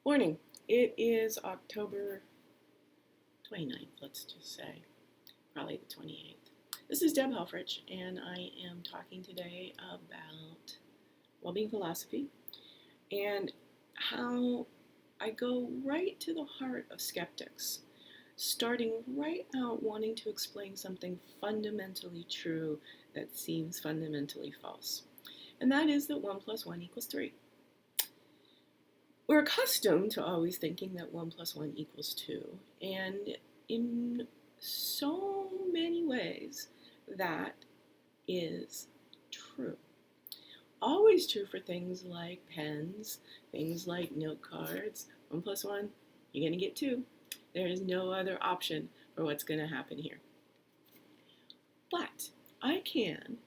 Morning. It is October 29th, let's just say, probably the 28th. This is Deb Helfrich, and I am talking today about Wellbeing Philosophy and how I go right to the heart of skeptics, starting right out wanting to explain something fundamentally true that seems fundamentally false. And that is that 1 plus 1 equals 3. We're accustomed to always thinking that 1 plus 1 equals 2, and in so many ways that is true. Always true for things like pens, things like note cards. 1 plus 1, you're going to get 2. There is no other option for what's going to happen here. But I can,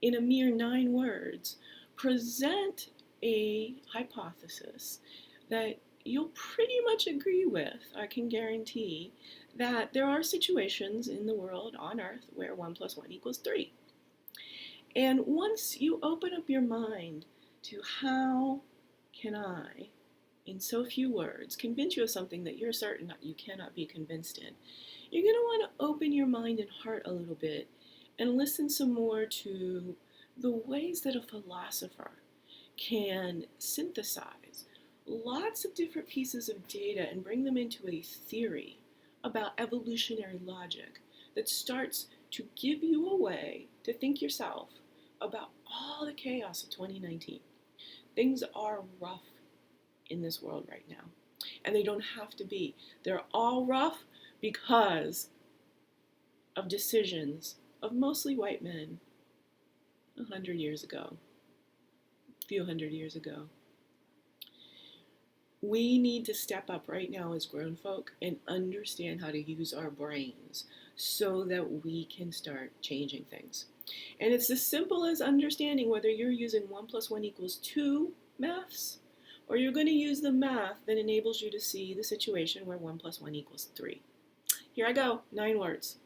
in a mere 9 words, present a hypothesis that you'll pretty much agree with. I can guarantee that there are situations in the world on Earth where 1 plus 1 equals 3. And once you open up your mind to how can I, in so few words, convince you of something that you're certain that you cannot be convinced in, you're going to want to open your mind and heart a little bit and listen some more to the ways that a philosopher can synthesize lots of different pieces of data and bring them into a theory about evolutionary logic that starts to give you a way to think yourself about all the chaos of 2019. Things are rough in this world right now, and they don't have to be. They're all rough because of decisions of mostly white men 100 years ago. Few hundred years ago. We need to step up right now as grown folk and understand how to use our brains so that we can start changing things. And it's as simple as understanding whether you're using 1 plus 1 equals 2 maths, or you're going to use the math that enables you to see the situation where 1 plus 1 equals 3. Here I go, 9 words.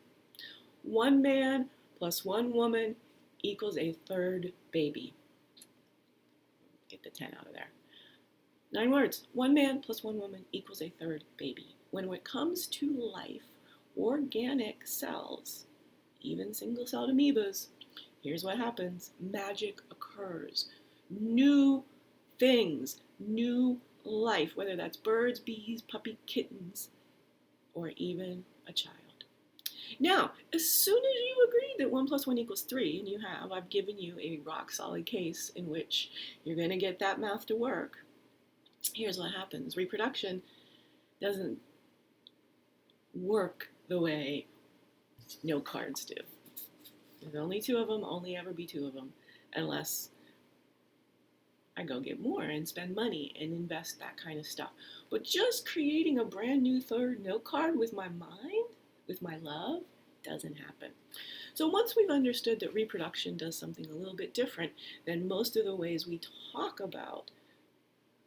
1 man plus 1 woman equals a third baby. Get the 10 out of there. 9 words. 1 man plus 1 woman equals a third baby. When it comes to life, organic cells, even single-celled amoebas, here's what happens. Magic occurs. New things, new life, whether that's birds, bees, puppy, kittens, or even a child. Now, as soon as you agree that 1 plus 1 equals 3, and you have, I've given you a rock-solid case in which you're going to get that math to work, here's what happens. Reproduction doesn't work the way note cards do. There's only 2 of them, only ever be 2 of them, unless I go get more and spend money and invest that kind of stuff. But just creating a brand new third note card with my mind, with my love, doesn't happen. So once we've understood that reproduction does something a little bit different than most of the ways we talk about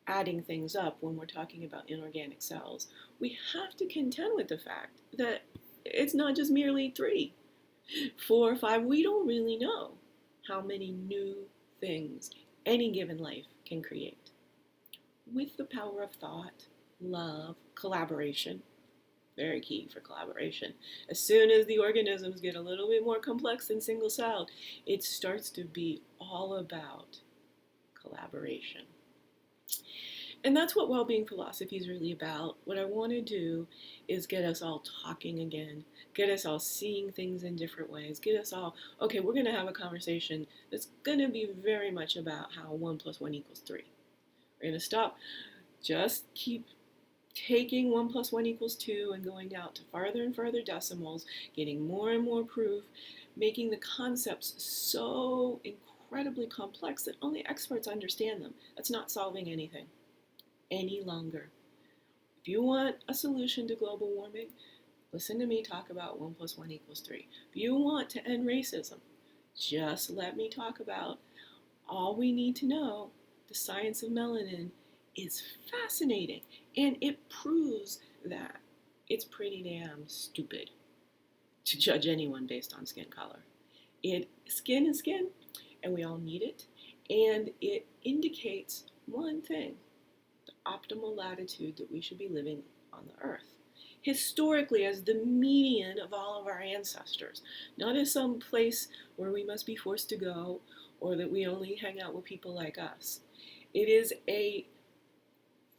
adding things up when we're talking about inorganic cells, we have to contend with the fact that it's not just merely 3, 4, 5. We don't really know how many new things any given life can create. With the power of thought, love, collaboration, very key for collaboration. As soon as the organisms get a little bit more complex than single-celled, it starts to be all about collaboration. And that's what Wellbeing Philosophy is really about. What I want to do is get us all talking again, get us all seeing things in different ways, get us all, okay, we're going to have a conversation that's going to be very much about how 1 plus 1 equals 3. We're going to stop, just keep taking 1 plus 1 equals 2 and going out to farther and farther decimals, getting more and more proof, making the concepts so incredibly complex that only experts understand them. That's not solving anything any longer. If you want a solution to global warming, listen to me talk about 1 plus 1 equals 3. If you want to end racism, just let me talk about all we need to know. The science of melanin is fascinating, and it proves that it's pretty damn stupid to judge anyone based on skin color. Skin is skin, and we all need it, and it indicates one thing. The optimal latitude that we should be living on the earth. Historically, as the median of all of our ancestors, not as some place where we must be forced to go or that we only hang out with people like us. It is a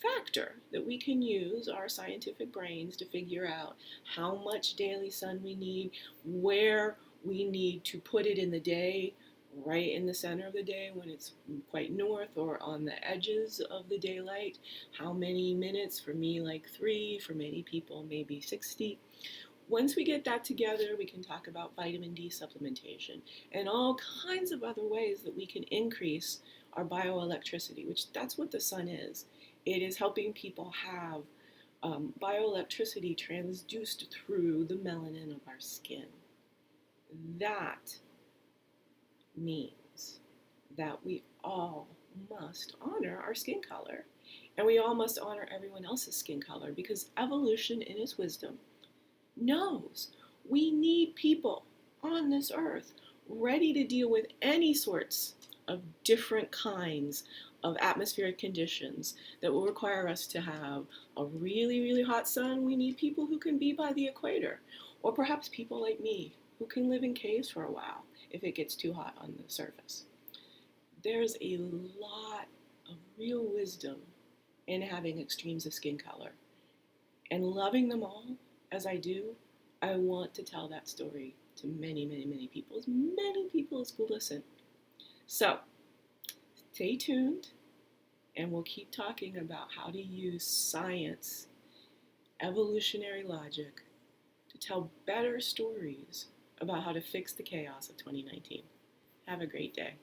factor that we can use our scientific brains to figure out how much daily sun we need, where we need to put it in the day, right in the center of the day when it's quite north or on the edges of the daylight, how many minutes, for me like 3, for many people maybe 60. Once we get that together, we can talk about vitamin D supplementation and all kinds of other ways that we can increase our bioelectricity, which that's what the sun is. It is helping people have bioelectricity transduced through the melanin of our skin. That means that we all must honor our skin color, and we all must honor everyone else's skin color, because evolution in its wisdom knows we need people on this earth ready to deal with any sorts of different kinds of atmospheric conditions that will require us to have a really, really hot sun. We need people who can be by the equator, or perhaps people like me who can live in caves for a while if it gets too hot on the surface. There's a lot of real wisdom in having extremes of skin color, and loving them all as I do. I want to tell that story to many, many, many people as will listen. So stay tuned, and we'll keep talking about how to use science, evolutionary logic, to tell better stories about how to fix the chaos of 2019. Have a great day.